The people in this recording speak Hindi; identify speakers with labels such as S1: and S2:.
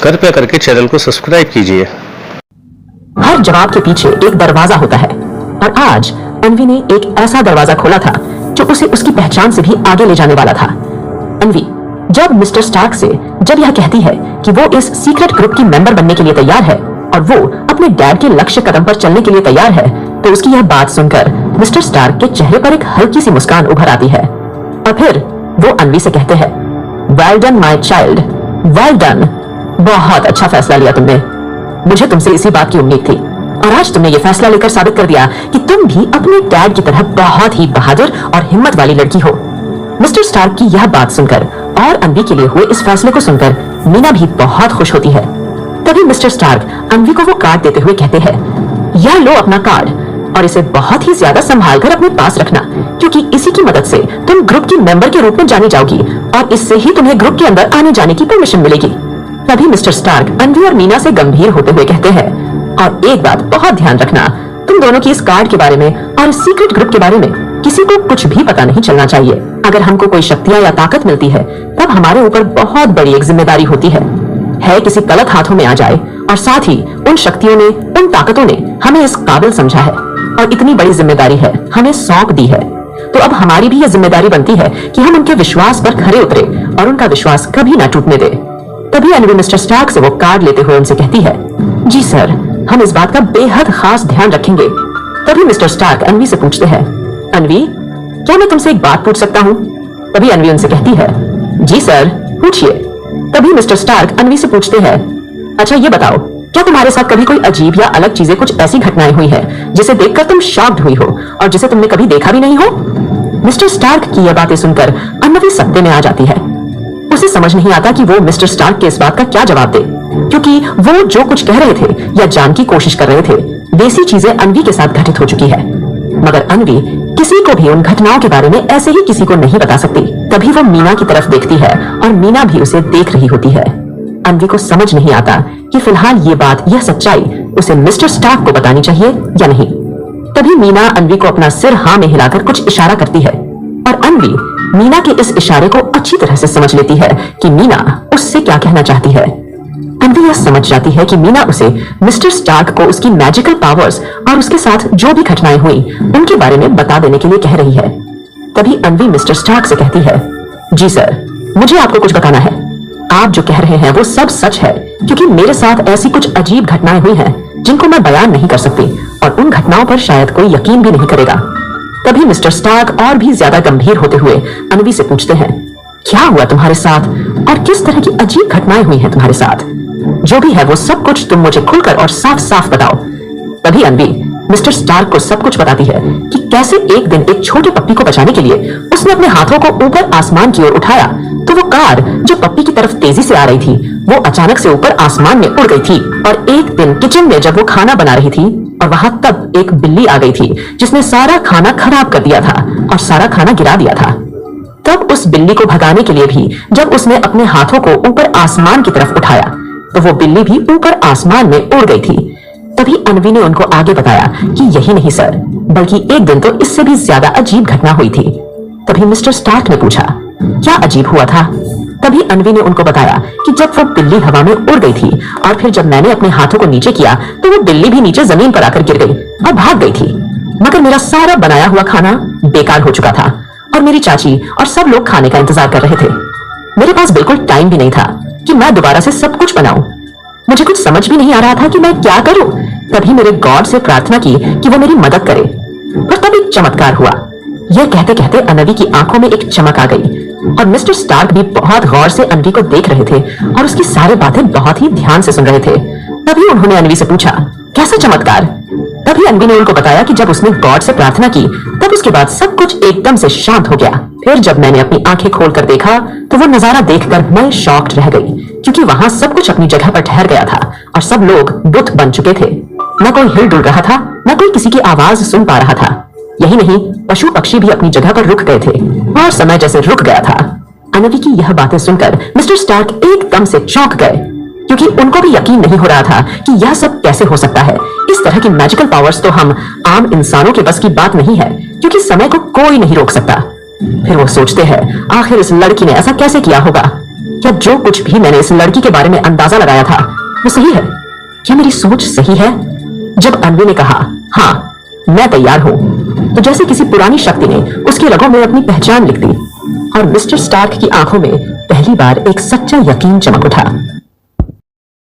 S1: कृपया करके चैनल को सब्सक्राइब कीजिए।
S2: हर जवाब के पीछे एक दरवाजा होता है और आज अन्वी ने एक ऐसा दरवाजा खोला था जो उसे उसकी पहचान से भी आगे ले जाने वाला था। अन्वी जब मिस्टर स्टार्क से जब यह कहती है कि वो इस सीक्रेट ग्रुप की मेंबर बनने के लिए तैयार है और वो अपने डैड के लक्ष्य कदम पर चलने के लिए तैयार है, तो उसकी यह बात सुनकर मिस्टर स्टार्क के चेहरे पर एक हल्की सी मुस्कान उभर आती है और फिर वो अन्वी से कहते हैं, well done my child, well done. बहुत अच्छा फैसला लिया तुमने। मुझे तुमसे इसी बात की उम्मीद थी और आज तुमने ये फैसला लेकर साबित कर दिया कि तुम भी अपने डैड की तरह बहुत ही बहादुर और हिम्मत वाली लड़की हो। मिस्टर स्टार्क की यह बात सुनकर और अन्वी के लिए हुए इस फैसले को सुनकर मीना भी बहुत खुश होती है। तभी मिस्टर स्टार्क अन्वी को वो कार्ड देते हुए कहते हैं, यह लो अपना कार्ड और इसे बहुत ही ज्यादा संभाल कर अपने पास रखना, क्योंकि इसी की मदद से तुम ग्रुप की मेंबर के रूप में जानी जाओगी और इससे ही तुम्हें ग्रुप के अंदर आने जाने की परमिशन मिलेगी। तभी मिस्टर स्टार्क अन्वी और मीना से गंभीर होते हुए कहते हैं, और एक बात बहुत ध्यान रखना, तुम दोनों की इस कार्ड के बारे में और इस सीक्रेट ग्रुप के बारे में किसी को कुछ भी पता नहीं चलना चाहिए। अगर हमको कोई शक्तियां या ताकत मिलती है तब हमारे ऊपर बहुत बड़ी एक जिम्मेदारी होती है किसी गलत हाथों में आ जाए और साथ ही उन शक्तियों ने, उन ताकतों ने हमें इस काबिल समझा है और इतनी बड़ी जिम्मेदारी है हमें सौंप दी है, तो अब हमारी भी यह जिम्मेदारी बनती है कि हम उनके विश्वास पर खरे उतरे और उनका विश्वास कभी ना टूटने दे। तभी अन्वी मिस्टर स्टार्क से वो कार्ड लेते हुए उनसे कहती है, जी सर, हम इस बात का बेहद खास ध्यान रखेंगे। तभी मिस्टर स्टार्क अन्वी से पूछते हैं, अन्वी क्या मैं तुमसे एक बात पूछ सकता हूँ? तभी अन्वी उनसे कहती है, जी सर पूछिए। तभी मिस्टर स्टार्क अन्वी से पूछते हैं, अच्छा ये बताओ, क्या तुम्हारे साथ कभी कोई अजीब या अलग चीजें, कुछ ऐसी घटनाएं हुई हैं जिसे देखकर तुम शॉक्ड हुई हो और जिसे तुमने कभी देखा भी नहीं हो? मिस्टर स्टार्क की यह बातें सुनकर अन्वी सत्ते में आ जाती है। उसे समझ नहीं आता कि वो मिस्टर स्टार्क के इस बात का क्या जवाब दे, क्योंकि वो जो कुछ कह रहे थे या जानने की कोशिश कर रहे थे वैसी चीजें अन्वी के साथ घटित हो चुकी है, मगर अन्वी किसी को भी उन घटनाओं के बारे में ऐसे ही किसी को नहीं बता सकती। तभी वो मीना की तरफ देखती है और मीना भी उसे देख रही होती है। अन्वी को समझ नहीं आता कि फिलहाल ये बात, यह सच्चाई उसे मिस्टर स्टार्क को बतानी चाहिए या नहीं। तभी मीना अन्वी को अपना सिर हाँ में हिलाकर कुछ इशारा करती है और अन्वी मीना के इस इशारे को अच्छी तरह से समझ लेती है कि मीना उससे क्या कहना चाहती है। अन्वी यह समझ जाती है कि मीना उसे मिस्टर स्टार्क को उसकी मैजिकल पावर्स और उसके साथ जो भी घटनाएं हुई उनके बारे में बता देने के लिए कह रही है। तभी अन्वी मिस्टर स्टार्क से कहती है, जी सर, मुझे आपको कुछ बताना है। आप जो कह रहे हैं वो सब सच है, क्योंकि मेरे साथ ऐसी कुछ अजीब घटनाएं हुई हैं जिनको मैं बयान नहीं कर सकती और उन घटनाओं पर शायद कोई यकीन भी नहीं करेगा। तभी मिस्टर स्टार्क और भी ज्यादा गंभीर होते हुए अन्वी से पूछते हैं, क्या हुआ तुम्हारे साथ और किस तरह की अजीब घटनाएं हुई हैं तुम्हारे साथ? जो भी है वो सब कुछ तुम मुझे खुलकर और साफ साफ बताओ। तभी अन्वी मिस्टर स्टार्क को सब कुछ बताती है कि कैसे एक दिन एक छोटे पप्पी को बचाने के लिए उसने अपने हाथों को ऊपर आसमान की ओर उठाया तो वो कार जो पप्पी की तरफ तेजी से आ रही थी वो अचानक से ऊपर आसमान में उड़ गई थी। और एक दिन किचन में जब वो खाना बना रही थी और वहां तब एक बिल्ली आ गई थी जिसने सारा खाना खराब कर दिया था और सारा खाना गिरा दिया था। तब उस बिल्ली को भगाने के लिए भी जब उसने अपने हाथों को ऊपर आसमान की तरफ उठाया तो वो बिल्ली भी ऊपर आसमान में उड़ गई थी। तभी अन्वी ने उनको आगे बताया कि यही नहीं सर, बल्कि एक दिन तो इससे भी ज्यादा अजीब घटना हुई थी। तभी मिस्टर स्टार्क ने पूछा, क्या अजीब हुआ था? तभी अन्वी ने उनको बताया कि जब वो बिल्ली हवा में उड़ गई थी और फिर जब मैंने अपने हाथों को नीचे किया तो वो बिल्ली भी नीचे जमीन पर आकर गिर गई और भाग गई थी, मगर मेरा सारा बनाया हुआ खाना बेकार हो चुका था और मेरी चाची और सब लोग खाने का इंतजार कर रहे थे। मेरे पास बिल्कुल टाइम भी नहीं था कि मैं दोबारा से सब कुछ बनाऊं। मुझे कुछ समझ भी नहीं आ रहा था कि मैं क्या करूं। तभी मेरे गॉड से प्रार्थना की कि वो मेरी मदद करे, पर तब एक चमत्कार हुआ। यह कहते कहते अन्वी की आंखों में एक चमक आ गई और मिस्टर स्टार्क भी बहुत गौर से अन्वी को देख रहे थे और उसकी सारी बातें बहुत ही ध्यान से सुन रहे थे। तभी उन्होंने अन्वी से पूछा, कैसा चमत्कार? तभी अन्वी ने उनको बताया कि जब उसने गॉड से प्रार्थना की तब उसके बाद सब कुछ एकदम से शांत हो गया। फिर जब मैंने अपनी आंखें खोलकर देखा तो वो नजारा देखकर मैं शॉक्ड रह गई, क्योंकि वहां सब कुछ अपनी जगह पर ठहर गया था और सब लोग बुत बन चुके थे। न कोई हिल डुल रहा था, न कोई किसी की आवाज सुन पा रहा था। यही नहीं, पशु पक्षी भी अपनी जगह पर रुक गए थे और समय जैसे रुक गया था। अन्वी की यह बातें सुनकर मिस्टर स्टार्क एकदम से चौंक गए, क्योंकि उनको भी यकीन नहीं हो रहा था कि यह सब कैसे हो सकता है। इस तरह की मैजिकल पावर्स तो हम आम इंसानों के बस की बात नहीं है, क्योंकि समय को कोई नहीं रोक सकता। फिर वो सोचते हैं, आखिर इस लड़की ने ऐसा कैसे किया होगा। क्या जो कुछ भी मैंने इस लड़की के बारे में अंदाजा लगाया था वो सही है? क्या मेरी सोच सही है? जब अन्वी ने कहा हाँ मैं तैयार हूं, तो जैसे किसी पुरानी शक्ति ने उसकी रगों में अपनी पहचान लिख दी और मिस्टर स्टार्क की आंखों में पहली बार एक सच्चा यकीन चमक उठा।